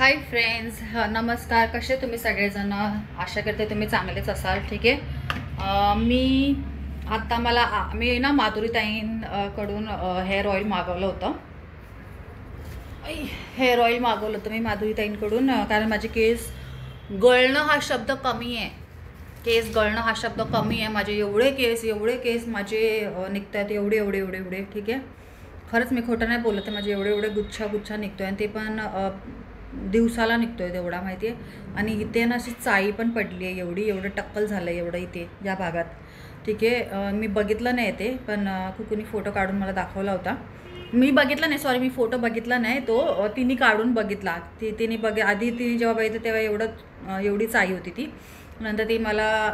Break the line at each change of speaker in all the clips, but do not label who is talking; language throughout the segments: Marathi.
हाय फ्रेंड्स, नमस्कार. कसे तुम्ही सगळेजण? आशा करते तुम्ही चांगलेच असाल. ठीक आहे. मी ना माधुरीताईंकडून हेअर ऑइल मागवलं होतं. मी माधुरीताईंकडून, कारण माझे केस गळणं हा शब्द कमी आहे. माझे एवढे केस माझे निघतात, एवढे. ठीक आहे. खरंच मी खोटं नाही बोलत आहे. माझे एवढे गुच्छा निघतोय, आणि ते पण दिवसाला निघतोय तेवढा, माहिती आहे. आणि इथे ना अशी चाळी पण पडली आहे, एवढं टक्कल झालं एवढं इथे या भागात. ठीक आहे. मी बघितलं नाही ते, पण कुणी फोटो काढून मला दाखवला होता. मी फोटो बघितला नाही, तो तिने काढून बघितला. आधी तिने जेव्हा बघितलं तेव्हा एवढी चाई होती ती. नंतर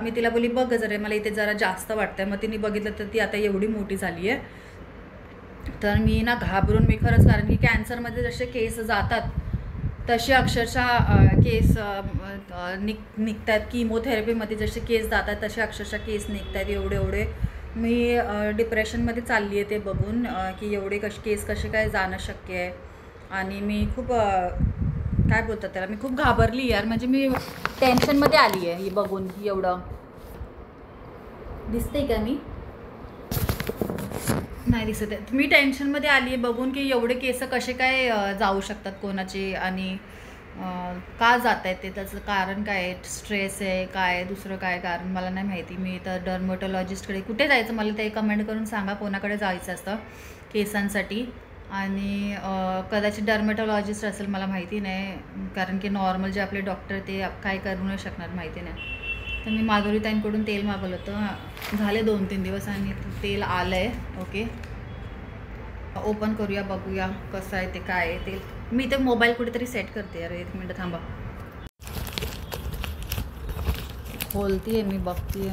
मी तिला बोलली, बघ जरा मला इथे जरा जास्त वाटतंय. मग तिने बघितलं तर ती आता एवढी मोठी झाली आहे. तर मी ना घाबरून, खरंच, कारण की कॅन्सरमध्ये जसे केस जातात तसे अक्षरशः केस निघतात. किमोथेरपीमध्ये जसे केस जातात तसे अक्षरशः केस निघतात एवढे. मी डिप्रेशनमध्ये चालली आहे ते बघून, की एवढे केस कसे काय जाणं शक्य आहे. आणि मी खूप काय बोलतात त्याला, मी खूप घाबरली यार. म्हणजे मी टेन्शनमध्ये आली आहे ही बघून. एवढं दिसते का? मी नाही दिसत आहे. मी टेन्शनमध्ये आली आहे बघून, की एवढे केस कसे काय जाऊ शकतात कोणाचे, आणि का जात आहेत ते, त्याचं कारण काय आहे. स्ट्रेस आहे काय, दुसरं काय कारण मला नाही माहिती. मी तर डर्मॅटॉलॉजिस्टकडे कुठे जायचं, मला ते कमेंट करून सांगा कोणाकडे जायचं असतं केसांसाठी. आणि कदाचित डर्मॅटॉलॉजिस्ट असेल, मला माहिती नाही, कारण की नॉर्मल जे आपले डॉक्टर ते काय करू नाही शकणार, माहिती नाही. तर मी माधुरीताईंकडून तेल मागवलं होतं, झाले 2-3 दिवस, आणि तेल आलं आहे. ओके, ओपन करूया, बघूया कसं आहे ते, काय आहे तेल. मी ते मोबाईल कुठेतरी सेट करते. अरे 1 मिनटं थांबा, खोलतीये मी, बघतीये.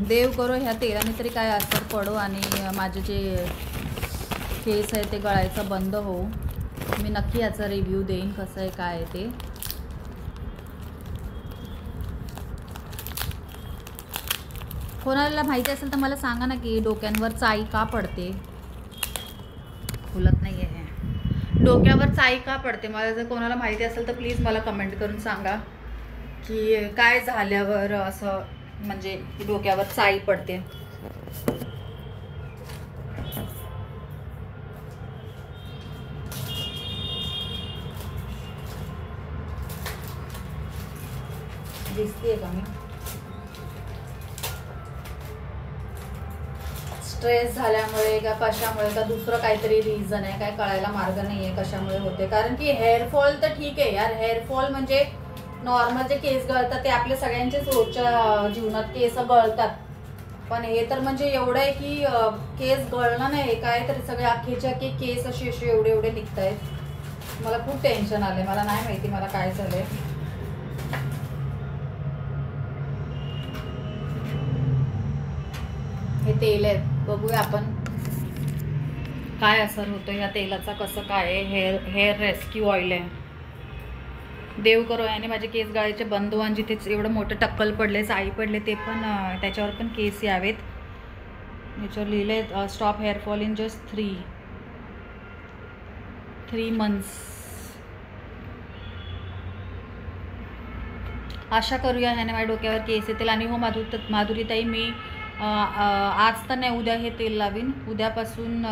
देव करो ह्या तेलाने तरी काय असर पडो, आणि माझे जे केस आहे ते गळायचं बंद होऊ. मी नक्की याचा रिव्ह्यू देईन कसं आहे काय आहे ते. कोणाला माहिती असेल तर मला सांगा ना, की डोक्यांवर चाई का पडते. खुलत नाही आहे. डोक्यावर चाई का पडते, मला जर कोणाला माहिती असेल तर प्लीज मला कमेंट करून सांगा, की काय झाल्यावर असं, म्हणजे डोक्यावर चाई पडते. दिसते का मी? स्ट्रेस झाल्यामुळे का कशामुळे, का दुसरं काहीतरी रिझन आहे, काय कळायला मार्ग नाही आहे कशामुळे होते. कारण की हेअरफॉल तर ठीक आहे यार, हेअरफॉल म्हणजे नॉर्मल जे केस गळतात ते आपल्या सगळ्यांचेच रोजच्या जीवनात केस गळतात. पण हे तर म्हणजे एवढं आहे की केस गळणं नाही, काय तरी सगळे अख्खेच्या अख्खे केस असे एवढे निघत आहेत. मला खूप टेन्शन आलंय, मला नाही माहिती मला काय झालंय. हे तेल आहे, बघूया आपण काय असर होतो या तेलाचा, कसं काय आहे. हेअर रेस्क्यू ऑइल आहे. देव करो याने माझे केस गळायचे बंद हो, आणि जिथे एवढं मोठं टक्कल पडले, साई पडले, ते पण त्याच्यावर पण केस यावेत. याच्यावर लिहिलंय stop hair fall in just 3 months. आशा करूया ह्याने माझ्या डोक्यावर केस येतील. आणि हो माधुरीताई, मी आज तर नाही, उद्या हे तेल लावीन. उद्यापासून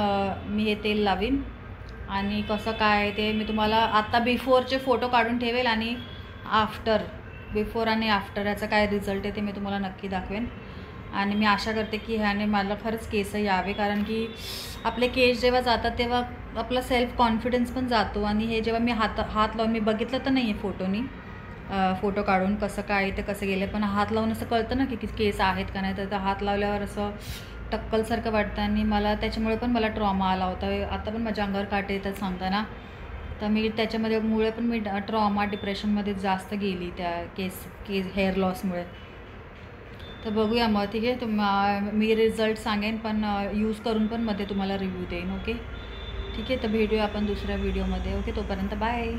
मी हे तेल लावीन. आणि कसं काय ते मी तुम्हाला आता बिफोरचे फोटो काढून ठेवेल, आणि बिफोर आणि आफ्टर याचा काय रिझल्ट आहे ते मी तुम्हाला नक्की दाखवेन. आणि मी आशा करते की ह्याने मला खरंच केस यावे, कारण की आपले केस जेव्हा जातात तेव्हा आपला सेल्फ कॉन्फिडन्स पण जातो. आणि हे जेव्हा मी हात लावून, मी बघितलं तर नाही आहे फोटो काढून कसं काय ते कसं गेले, पण हात लावून असं कळतं ना की केस आहेत का नाही. तर हात लावल्यावर असं टक्कलसारखं वाटतं, आणि मला त्याच्यामुळे पण मला ट्रॉमा आला होता. आता पण माझ्या अंगावर काटे येतात सांगताना. तर मी त्याच्यामुळे पण मी ट्रॉमा डिप्रेशनमध्ये जास्त गेली त्या केस हेअर लॉसमुळे. तर बघूया मग, ठीक आहे. मी रिझल्ट सांगेन, पण यूज करून पण मध्ये तुम्हाला रिव्ह्यू देईन. ओके, ठीक आहे. तर भेटूया आपण दुसऱ्या व्हिडिओमध्ये. ओके, तोपर्यंत बाय.